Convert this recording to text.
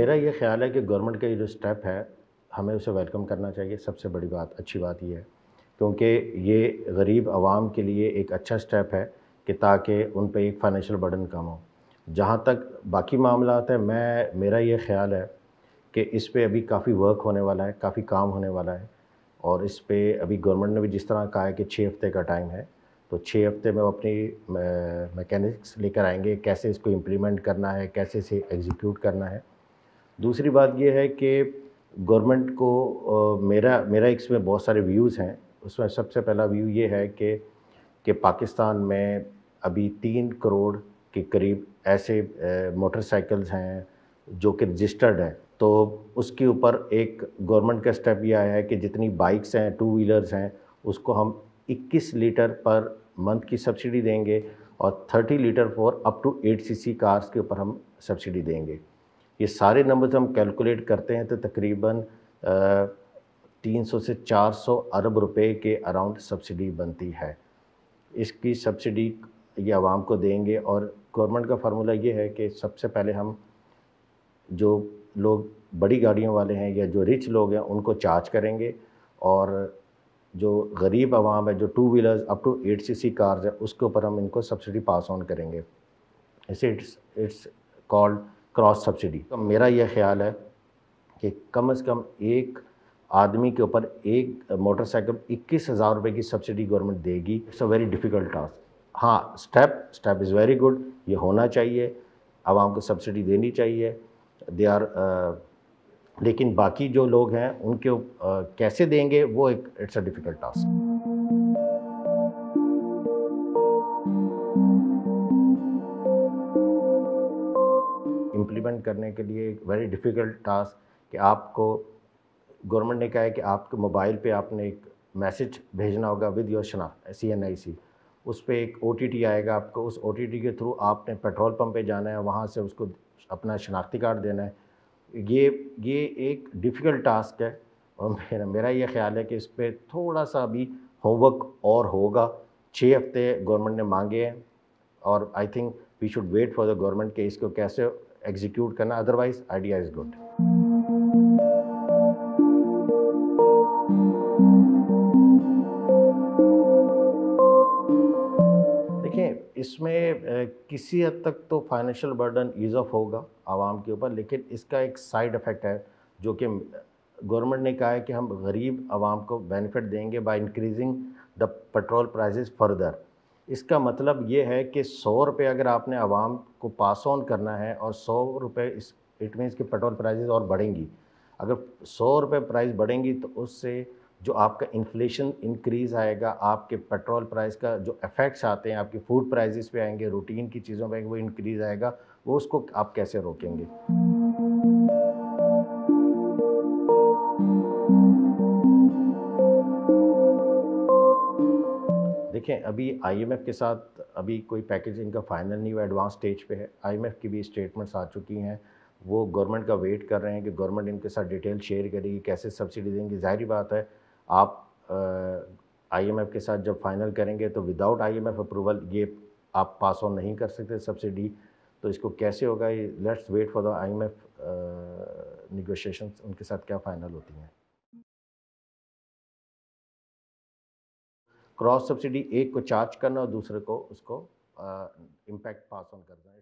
मेरा ये ख़्याल है कि गवर्नमेंट का ये जो स्टेप है, हमें उसे वेलकम करना चाहिए। सबसे बड़ी बात, अच्छी बात ये है, क्योंकि ये गरीब आवाम के लिए एक अच्छा स्टेप है कि ताकि उन पे एक फ़ाइनेंशियल बर्डन कम हो। जहाँ तक बाकी मामलात हैं, मेरा ये ख़्याल है कि इस पे अभी काफ़ी वर्क होने वाला है, काफ़ी काम होने वाला है और इस पे अभी गवर्नमेंट ने भी जिस तरह कहा है कि 6 हफ़्ते का टाइम है, तो 6 हफ़्ते में वो अपनी मैकेनिक्स लेकर आएँगे, कैसे इसको इम्प्लीमेंट करना है, कैसे इसे एग्ज़ीक्यूट करना है। दूसरी बात ये है कि गवर्नमेंट को मेरा मेरा इसमें बहुत सारे व्यूज़ हैं। उसमें सबसे पहला व्यू ये है कि पाकिस्तान में अभी 3 करोड़ के करीब ऐसे मोटरसाइकिल्स हैं जो कि रजिस्टर्ड हैं। तो उसके ऊपर एक गवर्नमेंट का स्टेप ये आया है कि जितनी बाइक्स हैं, टू व्हीलर्स हैं, उसको हम 21 लीटर पर मंथ की सब्सिडी देंगे और 30 litre for up to 8 CC cars के ऊपर हम सब्सिडी देंगे। ये सारे नंबर्स हम कैलकुलेट करते हैं तो तकरीबन 300 से 400 अरब रुपए के अराउंड सब्सिडी बनती है। इसकी सब्सिडी ये आवाम को देंगे और गवर्नमेंट का फार्मूला ये है कि सबसे पहले हम जो लोग बड़ी गाड़ियों वाले हैं या जो रिच लोग हैं उनको चार्ज करेंगे और जो गरीब आवाम है, जो two wheelers up to 8 CC cars है, उसके ऊपर हम इनको सब्सिडी पास ऑन करेंगे। इसे इट्स कॉल्ड क्रॉस सब्सिडी। तो मेरा ये ख़्याल है कि कम से कम एक आदमी के ऊपर एक मोटरसाइकिल 21,000 रुपये की सब्सिडी गवर्नमेंट देगी। It's a very difficult task. हाँ, स्टेप इज़ वेरी गुड, ये होना चाहिए, आवाम को सब्सिडी देनी चाहिए। दे आर लेकिन बाकी जो लोग हैं उनके कैसे देंगे वो एक it's a difficult task. Implement करने के लिए एक वेरी डिफ़िकल्ट टास्क कि आपको गवर्नमेंट ने कहा है कि आपके मोबाइल पे आपने एक मैसेज भेजना होगा विद योर CNIC। उस पे एक OTT आएगा, आपको उस OTT के थ्रू आपने पेट्रोल पंप पे जाना है, वहाँ से उसको अपना शनाख्ती कार्ड देना है। ये एक डिफ़िकल्ट टास्क है और मेरा मेरा ये ख़्याल है कि इस पे थोड़ा-सा अभी होमवर्क और होगा। 6 हफ़्ते गवर्नमेंट ने माँगे हैं और I think we should wait for the government कि इसको कैसे एग्ज़ीक्यूट करना, अदरवाइज़ आइडिया इज़ गुड। देखिए, इसमें किसी हद तक तो फाइनेंशियल बर्डन ईज़ ऑफ होगा आवाम के ऊपर, लेकिन इसका एक साइड इफ़ेक्ट है जो कि गवर्नमेंट ने कहा है कि हम गरीब आवाम को बेनिफिट देंगे by increasing the petrol prices further. इसका मतलब ये है कि 100 रुपये अगर आपने आवाम को पास ऑन करना है और 100 रुपये इस इट मीन्स कि पेट्रोल प्राइसेस और बढ़ेंगी। अगर 100 रुपये प्राइस बढ़ेंगी तो उससे जो आपका इन्फ्लेशन इंक्रीज़ आएगा, आपके पेट्रोल प्राइस का जो इफ़ेक्ट्स आते हैं, आपके फूड प्राइसेस पे आएँगे, रूटीन की चीज़ों पे वो इंक्रीज़ आएगा, वो उसको आप कैसे रोकेंगे? देखें, अभी IMF के साथ अभी कोई पैकेज इनका फाइनल नहीं हुआ, एडवांस स्टेज पे है। IMF की भी स्टेटमेंट्स आ चुकी हैं। वो गवर्नमेंट का वेट कर रहे हैं कि गवर्नमेंट इनके साथ डिटेल शेयर करेगी, कैसे सब्सिडी देंगी। ज़ाहिर-सी बात है, आप IMF के साथ जब फाइनल करेंगे तो विदाउट IMF अप्रूवल ये आप पास ऑन नहीं कर सकते सब्सिडी। तो इसको कैसे होगा, ये let's wait for the IMF negotiations, उनके साथ क्या फाइनल होती हैं। क्रॉस सब्सिडी एक को चार्ज करना और दूसरे को उसको इम्पैक्ट पास ऑन करना।